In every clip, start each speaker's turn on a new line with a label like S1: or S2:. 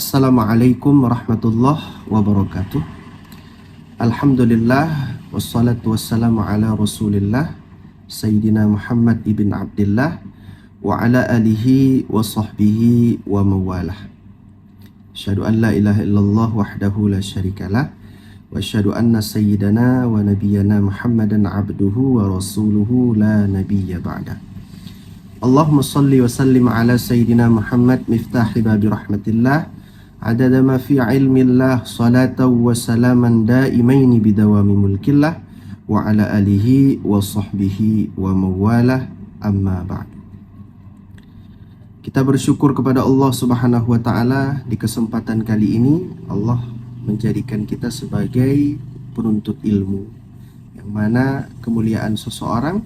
S1: Assalamualaikum warahmatullahi wabarakatuh. Alhamdulillah wassalatu wassalamu ala Rasulillah Sayyidina Muhammad ibn Abdullah wa ala alihi wa sahbihi wa mawalah. Asyhadu an la ilaha illallah wahdahu la syarikalah wa asyhadu anna sayyidana wa nabiyyana Muhammadan abduhu wa rasuluhu la nabiyya ba'da. Allahumma salli wa sallim ala sayyidina Muhammad miftahi babi rahmatillah adada ma fi ilmillah salatan wa salaman daimaini bidawami mulkillah wa ala alihi wa sahbihi wa mawalah, amma ba'd. Kita bersyukur kepada Allah Subhanahu wa ta'ala di kesempatan kali ini Allah menjadikan kita sebagai penuntut ilmu, yang mana kemuliaan seseorang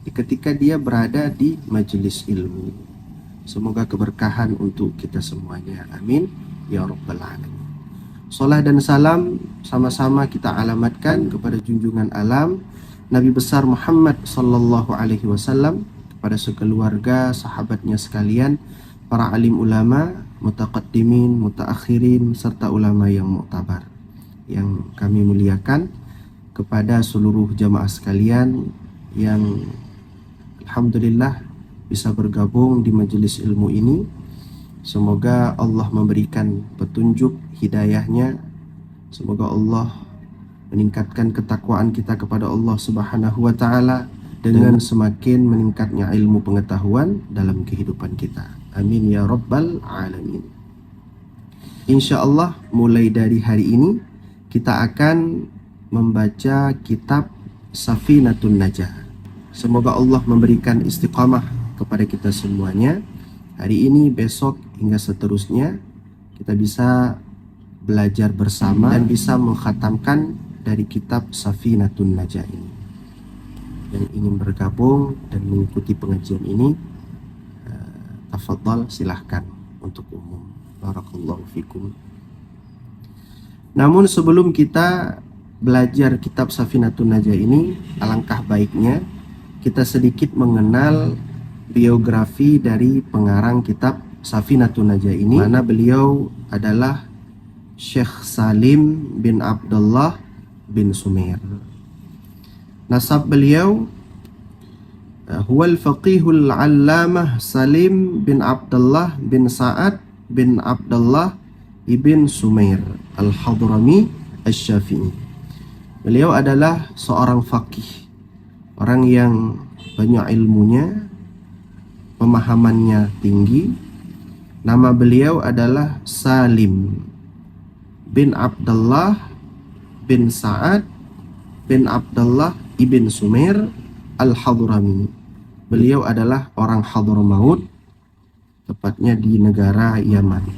S1: ketika dia berada di majelis ilmu. Semoga keberkahan untuk kita semuanya, amin ya rabbal alamin. Salat dan salam sama-sama kita alamatkan kepada junjungan alam Nabi besar Muhammad sallallahu alaihi wasallam, kepada sekeluarga, sahabatnya sekalian, para alim ulama, mutaqaddimin, mutaakhirin, serta ulama yang muktabar yang kami muliakan, kepada seluruh jamaah sekalian yang alhamdulillah bisa bergabung di majelis ilmu ini. Semoga Allah memberikan petunjuk hidayahnya. Semoga Allah meningkatkan ketakwaan kita kepada Allah Subhanahu wa ta'ala dengan semakin meningkatnya ilmu pengetahuan dalam kehidupan kita. Amin ya rabbal alamin. Insya Allah mulai dari hari ini kita akan membaca kitab Safinatun Najah. Semoga Allah memberikan istiqamah kepada kita semuanya. Hari ini, besok, hingga seterusnya kita bisa belajar bersama dan bisa mengkhatamkan dari kitab Safinatun Najah ini. Yang ingin bergabung dan mengikuti pengajian ini, tafadhal, silahkan untuk umum. Barakallahu fikum. Namun sebelum kita belajar kitab Safinatun Najah ini, alangkah baiknya kita sedikit mengenal biografi dari pengarang kitab Safinatun Najah ini, mana beliau adalah Syekh Salim bin Abdullah bin Sumair. Nasab beliau huwal faqihul allamah Salim bin Abdullah bin Sa'ad bin Abdullah ibn Sumair al-Hadrami asy-Syafi'i. Beliau adalah seorang faqih, orang yang banyak ilmunya, pemahamannya tinggi. Nama beliau adalah Salim bin Abdullah bin Sa'ad bin Abdullah ibn Sumair al-Hadrami. Beliau adalah orang Hadramaut, tepatnya di negara Yaman.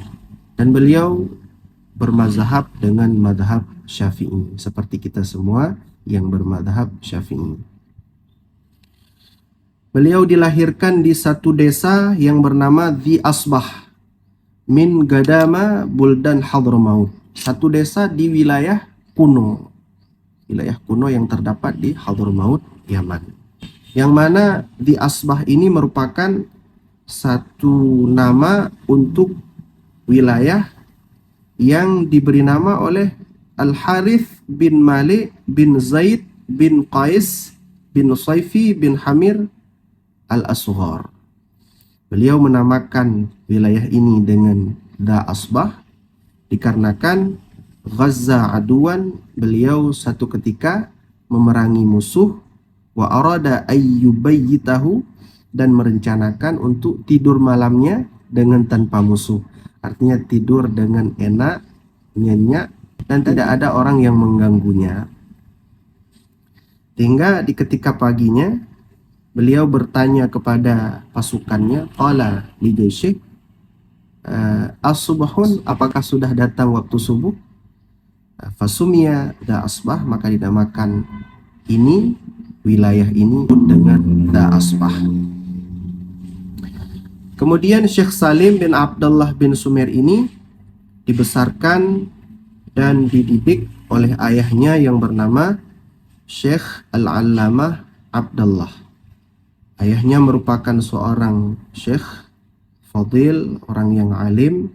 S1: Dan beliau bermazhab dengan madhab Syafi'i, seperti kita semua yang bermadhab Syafi'i. Beliau dilahirkan di satu desa yang bernama Dhi Asbah min Gadama Buldan Hadramaut. Satu desa di wilayah kuno yang terdapat di Hadramaut, Yaman. Yang mana Dhi Asbah ini merupakan satu nama untuk wilayah yang diberi nama oleh Al-Harith bin Malik bin Zaid bin Qais bin Nusayfi bin Hamir Al-Asghar. Beliau menamakan wilayah ini dengan Da Asbah dikarenakan Ghazza aduan, beliau satu ketika memerangi musuh, wa arada ayyubayyitahu, dan merencanakan untuk tidur malamnya dengan tanpa musuh. Artinya tidur dengan enak, nyenyak, dan tidak ada orang yang mengganggunya. Hingga di ketika paginya beliau bertanya kepada pasukannya, qala li jaysyih, as-subhun, apakah sudah datang waktu subuh? Fasumia Da Asbah, maka dinamakan ini, wilayah ini dengan Da Asbah. Kemudian Syekh Salim bin Abdullah bin Sumair ini dibesarkan dan dididik oleh ayahnya yang bernama Syekh Al-Allamah Abdullah. Ayahnya merupakan seorang syekh fadil, orang yang alim,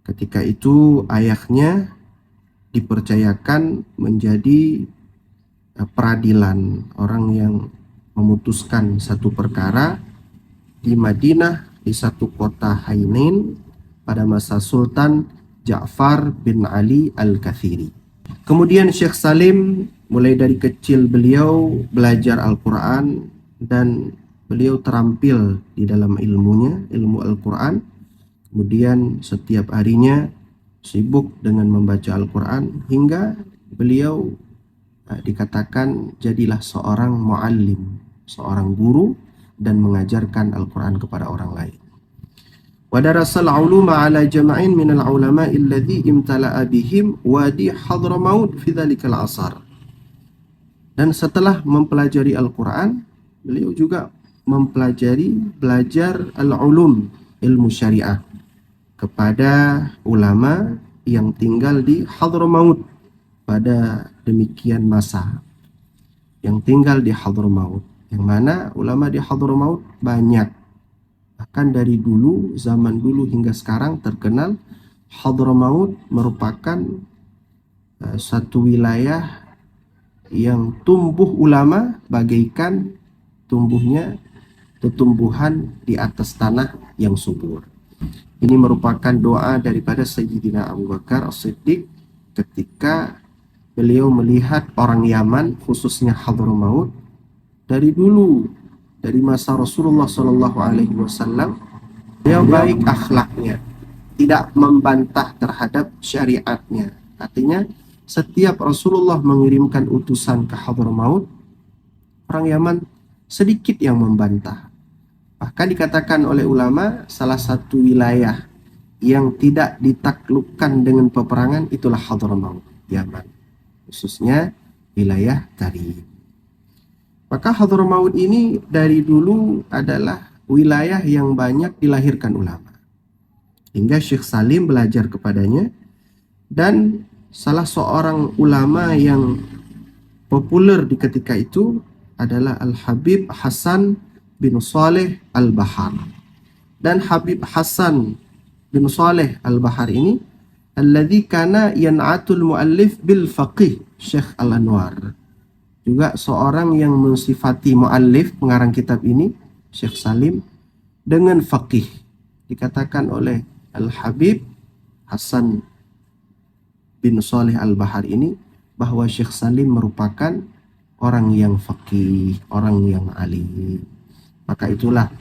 S1: Ketika itu ayahnya dipercayakan menjadi peradilan, orang yang memutuskan satu perkara di Madinah, di satu kota Hainin pada masa Sultan Ja'far bin Ali Al-Kathiri. Kemudian Syekh Salim mulai dari kecil beliau belajar Al-Quran dan beliau terampil di dalam ilmunya, ilmu Al-Quran. Kemudian setiap harinya sibuk dengan membaca Al-Quran hingga beliau dikatakan jadilah seorang muallim, seorang guru dan mengajarkan Al-Quran kepada orang lain. Wadarasal uluma ala jama'in minal ulama alladhi imtala'a bihim wadi Hadramaut fi dhalikal asar. Dan setelah mempelajari Al-Quran, beliau juga belajar al-ulum, ilmu syariah kepada ulama yang tinggal di Hadramaut pada demikian masa, yang tinggal di Hadramaut, yang mana ulama di Hadramaut banyak, bahkan dari dulu, zaman dulu hingga sekarang terkenal. Hadramaut merupakan satu wilayah yang tumbuh ulama bagaikan tumbuhnya tumbuhan di atas tanah yang subur. Ini merupakan doa daripada Sayyidina Abu Bakar As-Siddiq ketika beliau melihat orang Yaman, khususnya Hadramaut, dari dulu, dari masa Rasulullah SAW, beliau baik akhlaknya, tidak membantah terhadap syariatnya. Artinya setiap Rasulullah mengirimkan utusan ke Hadramaut, orang Yaman sedikit yang membantah. Bahkan dikatakan oleh ulama, salah satu wilayah yang tidak ditaklukkan dengan peperangan itulah Hadramaut, Yaman, khususnya wilayah Tarim. Maka Hadramaut ini dari dulu adalah wilayah yang banyak dilahirkan ulama, hingga Syekh Salim belajar kepadanya. Dan salah seorang ulama yang populer di ketika itu adalah Al-Habib Hasan bin Saleh Al-Bahar. Dan Habib Hasan bin Saleh Al-Bahar ini alladzi kana yan'atul muallif bil faqih Syekh Al-Anwar, juga seorang yang mensifati muallif, pengarang kitab ini, Syekh Salim, dengan faqih. Dikatakan oleh Al-Habib Hasan bin Saleh Al-Bahar ini bahwa Syekh Salim merupakan orang yang faqih, orang yang alim. Maka itulah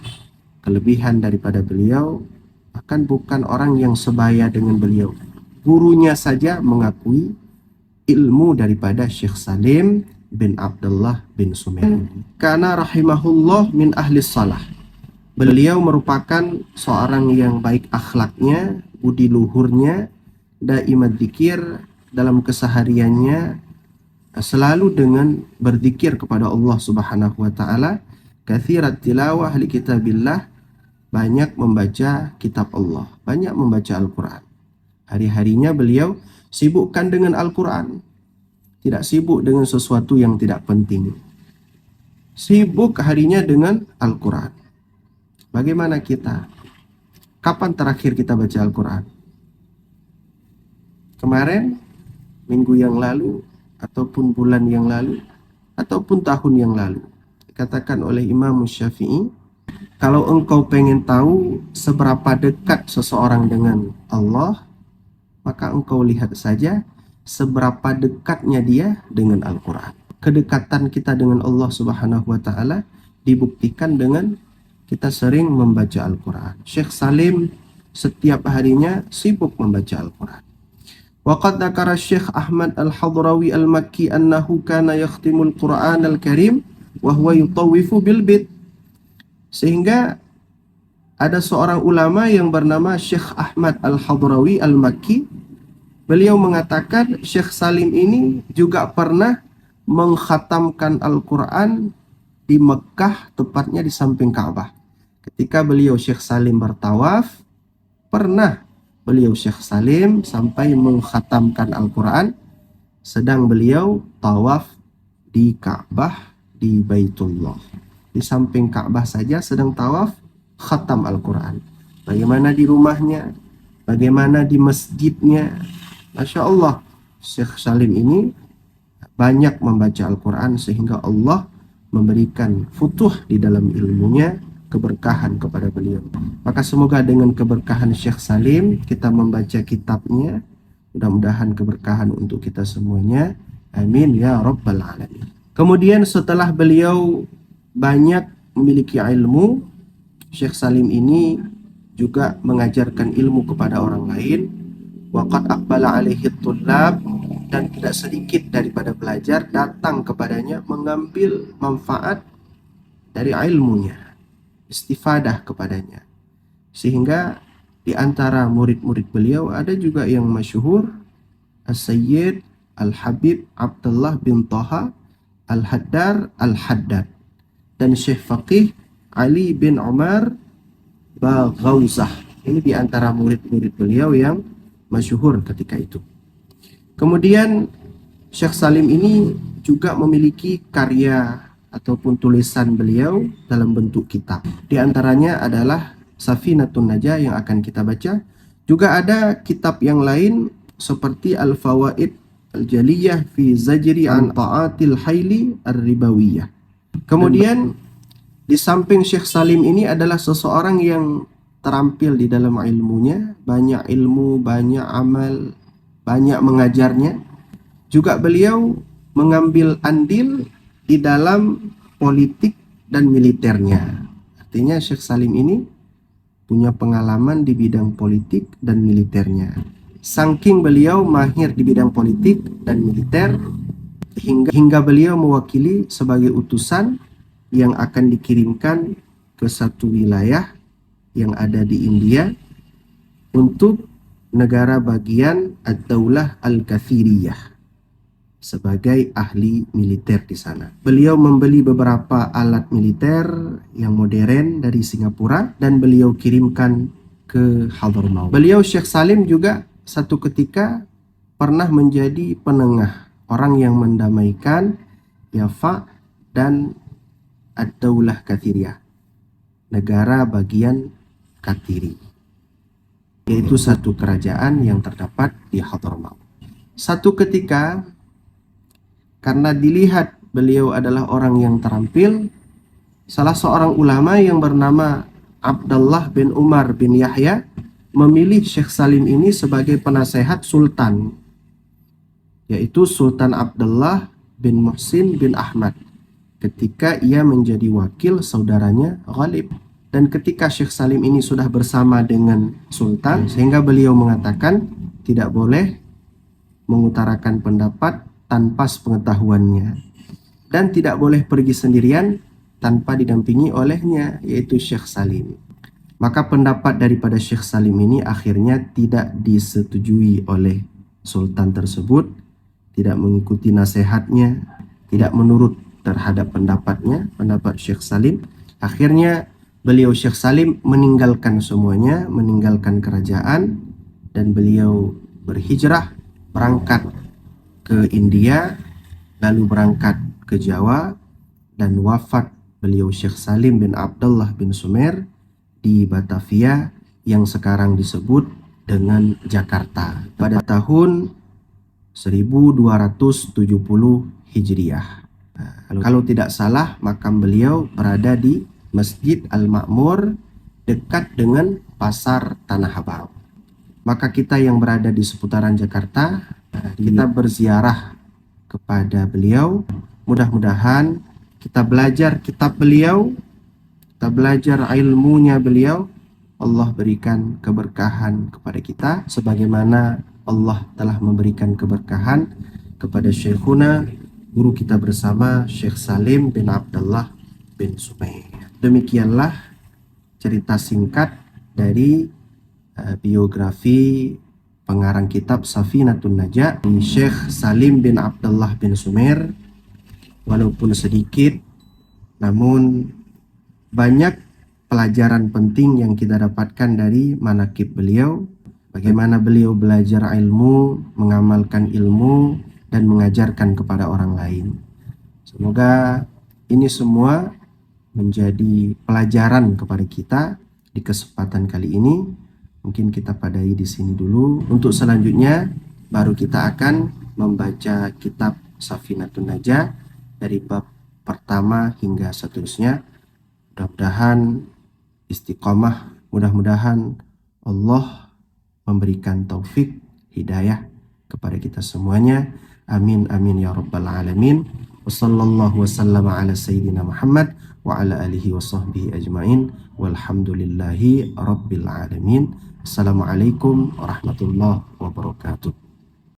S1: kelebihan daripada beliau, bahkan bukan orang yang sebaya dengan beliau, gurunya saja mengakui ilmu daripada Syekh Salim bin Abdullah bin Sumail. Karena rahimahullah min ahli salah, beliau merupakan seorang yang baik akhlaknya, budi luhurnya, daimat dzikir, dalam kesehariannya selalu dengan berzikir kepada Allah Subhanahu wa taala, katsirat tilawah li kitabillah, banyak membaca kitab Allah, banyak membaca Al-Quran. Hari-harinya beliau sibukkan dengan Al-Quran, tidak sibuk dengan sesuatu yang tidak penting. Sibuk harinya dengan Al-Quran. Bagaimana kita? Kapan terakhir kita baca Al-Quran? Kemarin, minggu yang lalu, ataupun bulan yang lalu, ataupun tahun yang lalu. Dikatakan oleh Imam Syafi'i, kalau engkau pengen tahu seberapa dekat seseorang dengan Allah, maka engkau lihat saja seberapa dekatnya dia dengan Al-Quran. Kedekatan kita dengan Allah Subhanahu wa ta'ala dibuktikan dengan kita sering membaca Al-Quran. Syekh Salim setiap harinya sibuk membaca Al-Quran. Waqad dzakara Syekh Ahmad Al-Hadrawi Al-Makki annahu kana yakhtimul Qur'an Al-Karim wa huwa yutawifu bil bait. Sehingga ada seorang ulama yang bernama Syekh Ahmad Al-Hadrawi Al-Makki. Beliau mengatakan Syekh Salim ini juga pernah mengkhatamkan Al-Quran di Mekah, tepatnya di samping Ka'bah. Ketika beliau Syekh Salim bertawaf, pernah beliau Syekh Salim sampai mengkhatamkan Al-Quran sedang beliau tawaf di Ka'bah, di Baitullah. Di samping Ka'bah saja sedang tawaf, khatam Al-Quran. Bagaimana di rumahnya, bagaimana di masjidnya. Masya Allah, Syekh Salim ini banyak membaca Al-Quran sehingga Allah memberikan futuh di dalam ilmunya, keberkahan kepada beliau. Maka semoga dengan keberkahan Syekh Salim kita membaca kitabnya, mudah-mudahan keberkahan untuk kita semuanya. Amin ya rabbal alamin. Kemudian setelah beliau banyak memiliki ilmu, Syekh Salim ini juga mengajarkan ilmu kepada orang lain. Waqad aqbala alaihi tullab, dan tidak sedikit daripada pelajar datang kepadanya mengambil manfaat dari ilmunya, istifadah kepadanya. Sehingga di antara murid-murid beliau ada juga yang masyhur, As-Sayyid Al-Habib Abdullah bin Taha Al-Haddar Al-Haddad, dan Syekh Faqih Ali bin Umar Baghauzah. Ini di antara murid-murid beliau yang masyhur ketika itu. Kemudian Syekh Salim ini juga memiliki karya ataupun tulisan beliau dalam bentuk kitab. Di antaranya adalah Safinatun Najah yang akan kita baca. Juga ada kitab yang lain seperti Al-Fawaid Al-Jaliyah fi Zajri an Ta'atil Haili Ar-Ribawiyah. Kemudian di samping Syekh Salim ini adalah seseorang yang terampil di dalam ilmunya, banyak ilmu, banyak amal, banyak mengajarnya. Juga beliau mengambil andil di dalam politik dan militernya. Artinya Syekh Salim ini punya pengalaman di bidang politik dan militernya. Saking beliau mahir di bidang politik dan militer, hingga beliau mewakili sebagai utusan yang akan dikirimkan ke satu wilayah yang ada di India untuk negara bagian Ad-Daulah Al-Kathiriyah sebagai ahli militer di sana. Beliau membeli beberapa alat militer yang modern dari Singapura dan beliau kirimkan ke Hadramaut. Beliau Syekh Salim juga satu ketika pernah menjadi penengah, orang yang mendamaikan Yafa dan Ad-Daulah Kathiriyah, negara bagian Katiri, yaitu satu kerajaan yang terdapat di Hadramaut. Satu ketika, karena dilihat beliau adalah orang yang terampil, salah seorang ulama yang bernama Abdullah bin Umar bin Yahya memilih Syekh Salim ini sebagai penasehat Sultan, yaitu Sultan Abdullah bin Muhsin bin Ahmad, ketika ia menjadi wakil saudaranya Ghalib. Dan ketika Syekh Salim ini sudah bersama dengan Sultan, sehingga beliau mengatakan tidak boleh mengutarakan pendapat tanpa sepengetahuannya, dan tidak boleh pergi sendirian tanpa didampingi olehnya, yaitu Syekh Salim. Maka pendapat daripada Syekh Salim ini akhirnya tidak disetujui oleh Sultan tersebut, tidak mengikuti nasihatnya, tidak menurut terhadap pendapatnya, pendapat Syekh Salim. Akhirnya beliau Syekh Salim meninggalkan semuanya, meninggalkan kerajaan, dan beliau berhijrah, berangkat ke India, lalu berangkat ke Jawa, dan wafat beliau Syekh Salim bin Abdullah bin Sumer di Batavia yang sekarang disebut dengan Jakarta pada tahun 1270 Hijriah. Kalau tidak salah, makam beliau berada di Masjid Al-Ma'mur dekat dengan Pasar Tanah Abang. Maka kita yang berada di seputaran Jakarta, kita berziarah kepada beliau. Mudah-mudahan kita belajar kitab beliau, kita belajar ilmunya beliau. Allah berikan keberkahan kepada kita sebagaimana Allah telah memberikan keberkahan kepada Syekhuna, guru kita bersama, Syekh Salim bin Abdullah bin Sumer. Demikianlah cerita singkat dari biografi pengarang kitab Safinatun Najah, Syekh Salim bin Abdullah bin Sumer. Walaupun sedikit, namun banyak pelajaran penting yang kita dapatkan dari manaqib beliau, bagaimana beliau belajar ilmu, mengamalkan ilmu, dan mengajarkan kepada orang lain. Semoga ini semua menjadi pelajaran kepada kita di kesempatan kali ini. Mungkin kita padai di sini dulu. Untuk selanjutnya baru kita akan membaca kitab Safinatun Najah dari bab pertama hingga seterusnya. Mudah-mudahan istiqomah, mudah-mudahan Allah memberikan taufik hidayah kepada kita semuanya. Amin amin ya rabbal alamin. Wassallallahu wasallama ala sayyidina Muhammad wa ala alihi wa sahbihi ajmain. Walhamdulillahi rabbil alamin. Assalamualaikum warahmatullahi wabarakatuh.